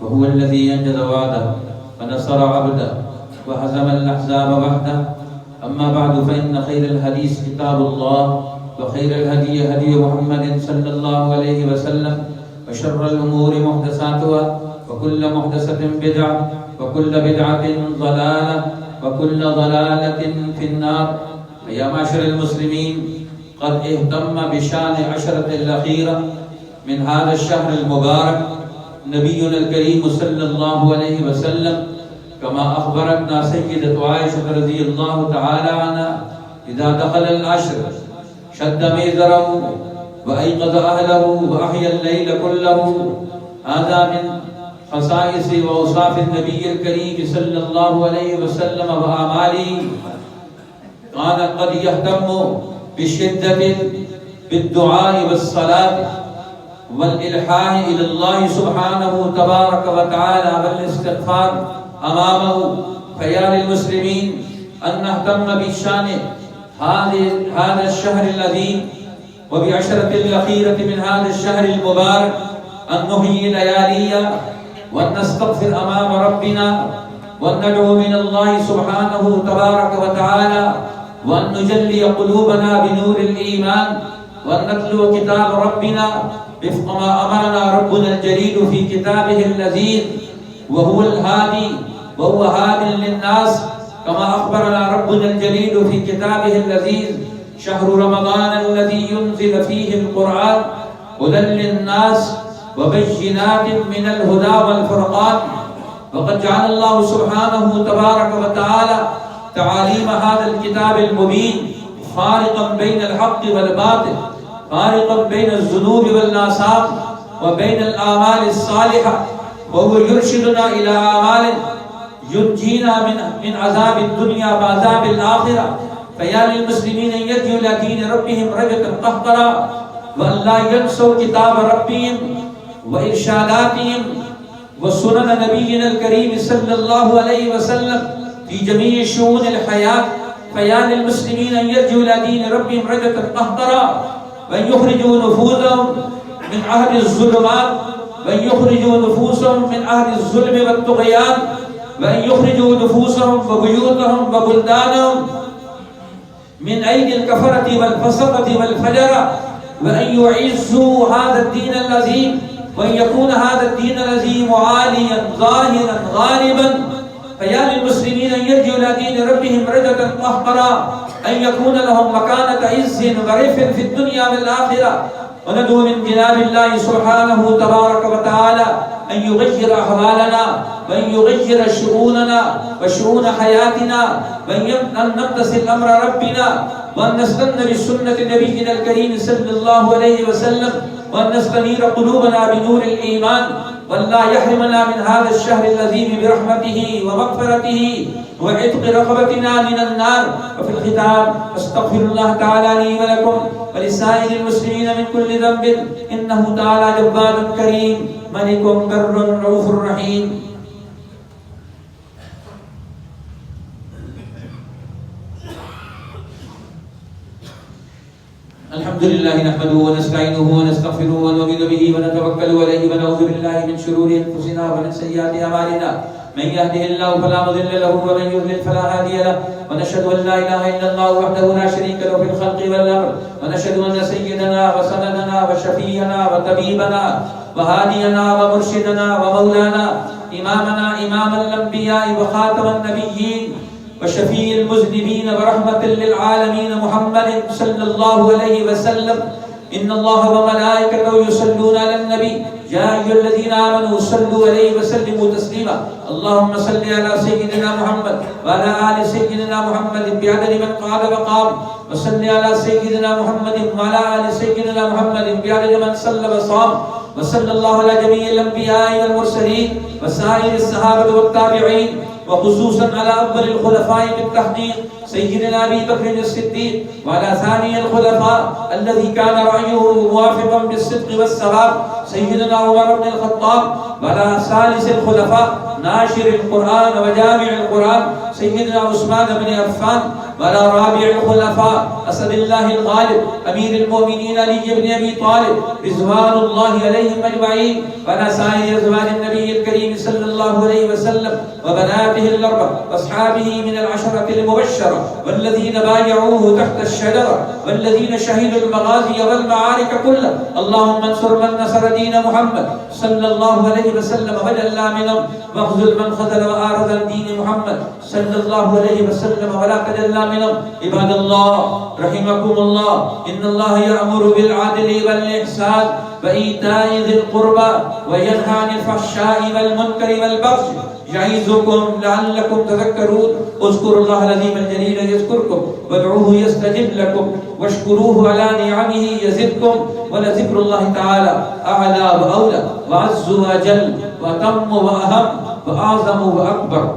وهو الذي أنجز وعده ونصر عبده وهزم الأحزاب وحده. أما بعد فإن خير الحديث كتاب الله وخير الهدي هدي محمد صلى الله عليه وسلم وشر الأمور محدثاتها وكل محدثة بدعة وكل بدعة ضلالة وكل ضلالة في النار. يا معشر المسلمين، قد اهتم بشأن عشرة الأخيرة من هذا الشهر المبارك نبينا الكريم صلى الله عليه وسلم، كما أخبرتنا سيدة عائشة رضي الله تعالى عنها: إذا دخل العشر شد ميزره وأيقظ أهله وأحيا الليل كله. هذا من خصائص وأوصاف النبي الكريم صلى الله عليه وسلم وأعماله. كان قد يهتم بشدة بالدعاء والصلاة والإلحاح إلى الله سبحانه تبارك وتعالى والاستغفار أمامه. فيا للمسلمين أن نهتم بشأن هذا الشهر العظيم وبعشرة الأخيرة من هذا الشهر المبارك، أن نحيي لياليا وأن نستغفر أمام ربنا وأن ندعو من الله سبحانه تبارك وتعالى وأن نجلي قلوبنا بنور الإيمان وأن نتلو كتاب ربنا وفق ما أمرنا ربنا الجليل في كتابه اللذيذ، وهو الهادي وهو هاد للناس، كما أخبرنا ربنا الجليل في كتابه اللذيذ: شهر رمضان الذي ينزل فيه القرآن هدى للناس وبينات من الهدى والفرقان. وقد جعل الله سبحانه تبارك وتعالى تعاليم هذا الكتاب المبين فارقا بين الحق والباطل، فارقا بين الذنوب والآثام وبين الأعمال الصالحة، وهو يرشدنا إلى أعمال ينجينا من عذاب الدنيا وعذاب الآخرة. فيا للمسلمين أن يرجعوا إلى دين ربهم رجعة قهقرا، وأن لا ينسوا كتاب ربهم وإرشاداتهم وسنن نبينا الكريم صلى الله عليه وسلم في جميع شؤون الحياة. فيا للمسلمين أن يرجعوا إلى دين ربهم رجعة قهقرا، وأن يخرجوا نفوسهم من عهد الظلمات، وأن يخرجوا نفوسهم من عهد الظلم والطغيان، وأن يخرجوا نفوسهم وبيوتهم وبلدانهم من أيدي الكفرة والفسقة والفجرة، وأن يعزوا هذا الدين العظيم، وأن يكون هذا الدين العظيم عاليا ظاهرا غالبا. فيا للمسلمين أن يرجعوا إلى دين ربهم رجعة قهقرا، أن يكون لهم مكانة عز ورفع في الدنيا والآخرة. وندعو من جناب الله سبحانه تبارك وتعالى أن يغير أحوالنا وأن يغير شؤوننا وشؤون حياتنا، وأن نمتثل أمر ربنا وأن نستنى بسنة نبينا الكريم صلى الله عليه وسلم، وأن نستنير قلوبنا بنور الإيمان، وأن لا يحرمنا من هذا الشهر العظيم برحمته ومغفرته وعتق رقبتنا من النار. وفي الختام أستغفر الله تعالى لي ولكم ولسائر المسلمين من كل ذنب، إنه تعالى جبار كريم ملك بر رؤوف رحيم. الحمد لله نحمده ونستعينه ونستغفره ونؤمن به ونتوكل عليه ونعوذ بالله من شرور أنفسنا ومن سيئات أعمالنا. من يهده الله فلا مضل له ومن يضلل فلا هادي له. ونشهد أن لا إله إلا الله وحده لا شريك له في الخلق والأمر. ونشهد أن سيدنا وسندنا وشفينا وطبيبنا وهادينا ومرشدنا ومولانا إمامنا إمام الأنبياء وخاتم النبيين وشفيع المذنبين ورحمة للعالمين محمد صلى الله عليه وسلم. إن الله وملائكته يصلون على النبي، يا أيها الذين آمنوا صلوا عليه وسلموا تسليما. اللهم صل على سيدنا محمد وعلى آل سيدنا محمد بعدد من قعد وقام، وصل على سيدنا محمد وعلى آل سيدنا محمد بعدد من صلى وصام، وصلى الله على جميع الأنبياء والمرسلين وسائر الصحابة والتابعين، وخصوصا على أفضل الخلفاء بالتحقيق سيدنا أبي بكر الصديق، وعلى ثاني الخلفاء الذي كان رأيه موافقا بالصدق والصواب سيدنا عمر بن الخطاب، وعلى ثالث الخلفاء ناشر القرآن وجامع القرآن سيدنا عثمان بن عفان، وعلى رابع الخلفاء أسد الله الغالب أمير المؤمنين علي بن أبي طالب رضوان الله عليهم أجمعين، وعلى سائر أزواج النبي الكريم صلى الله عليه وسلم وبناته الأربع وأصحابه من العشرة المبشرة والذين بايعوه تحت الشجرة والذين شهدوا المغازي والمعارك كلها. اللهم انصر من نصر دين محمد صلى الله عليه وسلم وجل منهم، واخذل من خذل وآرض دين محمد صلى الله عليه وسلم ولا تجلى منهم. عباد الله رحمكم الله، إن الله يأمر بالعدل والإحسان وإيتاء ذي القربى وينهى عن الفحشاء والمنكر والبغي يعظكم لعلكم تذكرون. اذكروا الله العظيم الجليل يذكركم وادعوه يستجب لكم واشكروه على نعمه يزدكم، ولذكر الله تعالى أعلى وأولى وعز وجل وأتم وأهم وأعظم وأكبر.